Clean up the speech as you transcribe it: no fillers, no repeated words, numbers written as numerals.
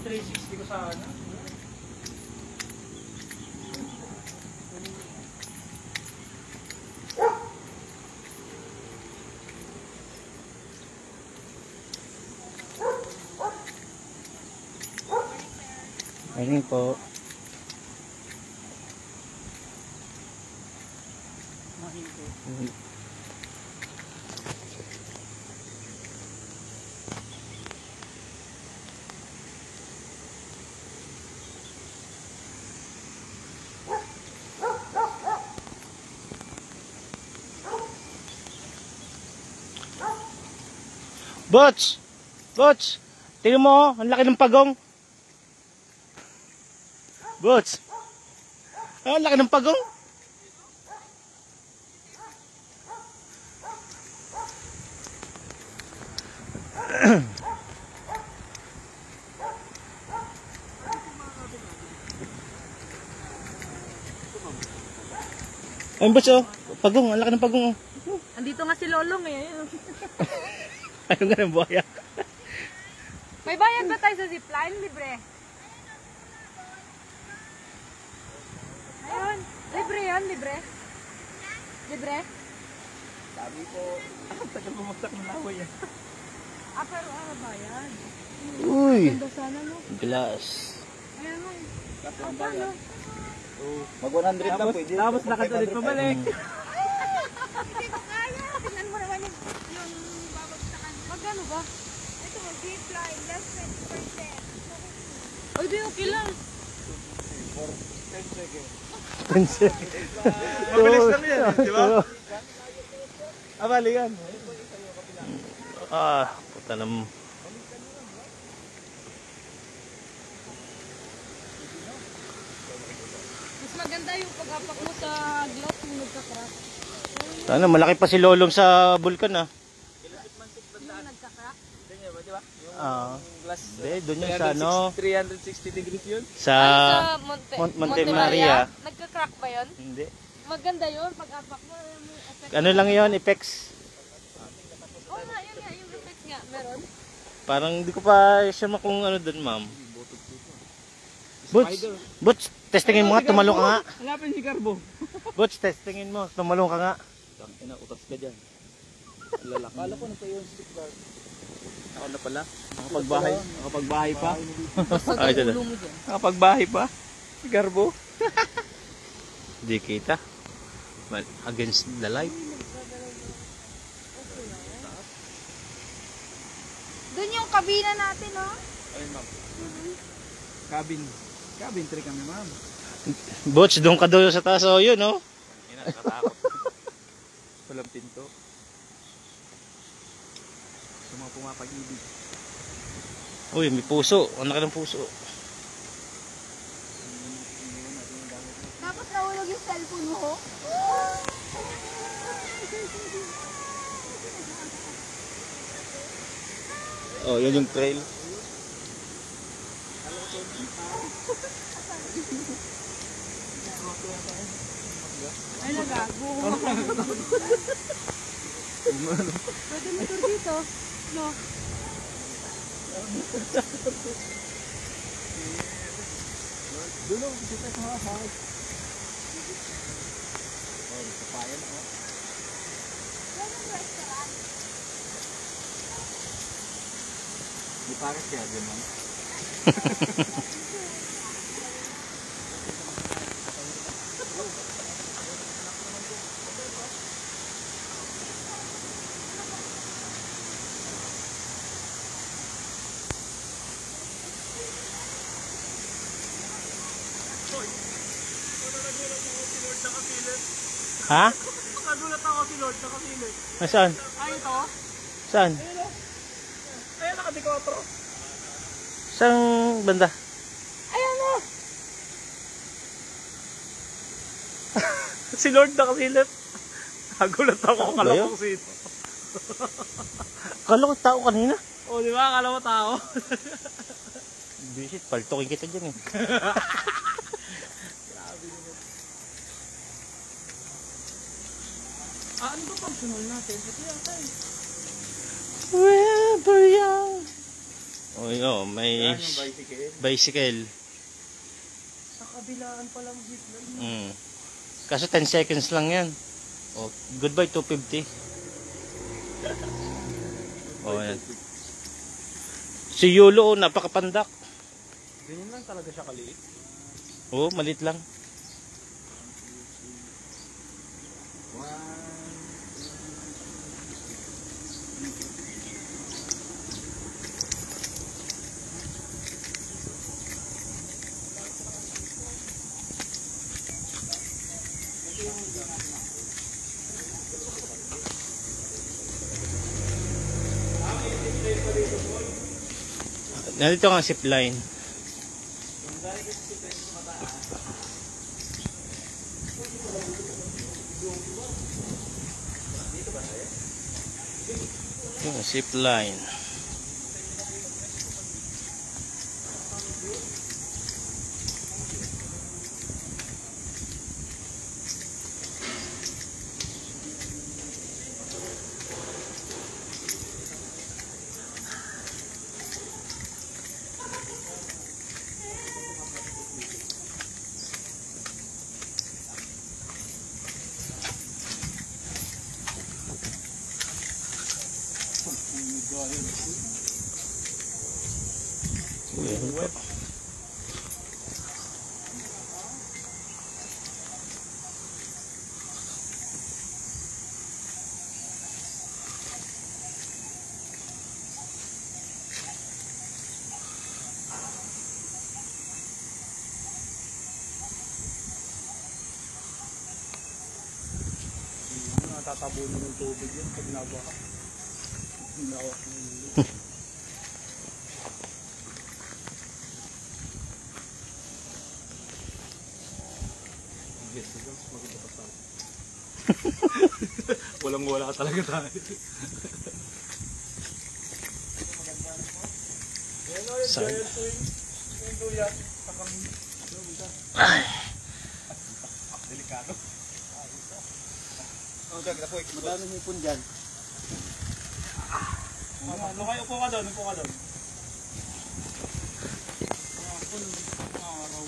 360 ko sa ano. Ayun po. Bots! Bots! Tingnan mo, ang laki ng pagong. Bots! Ang laki ng pagong. Ayun bots oh, pagong, ang laki ng pagong oh. Andito nga si Lolong eh. Ayun nga ng buhaya. May bayad ba tayo sa zipline? Libre. Ayun. Libre yan, libre. Libre. Sabi ko, tagal bumagsak ng laway yan. Pero bayad. Uy! Ganda sana no. Glass. Ayan mo. Paano? Mag 100 na pwede. Tapos lakad ulit pabalik. Hindi ko kaya. Tingnan mo naman yung babagsakan. Magkano ba? Ito mo, zipline, less 20%. Uy, di okay lang. 10 seconds. 10 seconds. Mabilis lang yan, di ba? Balikan. Puta naman. Mas maganda yung pag-apak mo sa glass yung nagka-crack. Sana malaki pa si Lolong sa bulkan ah. Yung nagka-crack? Glass. Doon yun sa ano. 360 degrees yun? Sa Monte Maria. Nagka-crack ba yun? Hindi. Maganda yun pag-apak mo. Ano lang yun, effects. Oo nga, yun nga, yung effects nga, meron. Parang hindi ko pa sure kung ano doon, ma'am. Boots, testingin mo nga, tumalong ka nga. Hanapin si Carbo. Boots, testingin mo, tumalong ka nga. Utas ka dyan. Lalaki. Kala ko na tayo yung stick guard. Ako na pala. Nakapagbahay. Nakapagbahay pa. Ay, dala. Nakapagbahay pa. Si Carbo. Hindi kita. Against the light. Doon yung kabina natin, oh. Ayun, ma'am. Cabin. Cabin 3 kami, ma'am. Boots, doon ka doon sa taas. O, yun, no? Nakatakot. Walang pinto. Sa mga pumapag-ibig. Uy, may puso. Ang laki ng puso. Tapos nahulog yung cellphone mo. Oh, yun yung trail. Ay, nagago. Pwede mo tur dito. No. Dulo, kita sa house. Oh, sa payan ako. Di pares kaya dyan, ma'am. Ha? Nagulat ako si Lord, nakapilit. Nasaan? Ay, ito? Saan? Ayun, nakadikotro. Saan banda? Ayan o! Si Lord nakasilip. Nagulat ako, Ano ba kala yun? ko sino. Kala ko tao kanina. O, di ba? Kala mo tao. Bisit, paltokin kita dyan eh. Ano ba functional natin? Ito yata eh. Wherever young. O yun, may Yan yung bicycle. bicycle. Sa kabilaan pa lang zipline. Kaso 10 seconds lang yan. O, goodbye 250. O, yan. Si Yulo, napakapandak. Ganyan lang talaga siya kaliit. Oo, malit lang. Nandito ang zipline. Yung zipline. Tatabunin ng tubig yun pag nabaha. Nawak ng ulo. Yes, maganda pa tayo. Walang wala talaga tayo. Saan? Delikado. Madami hipon dyan. Ano kayo, upo ka doon, upo ka doon. Araw.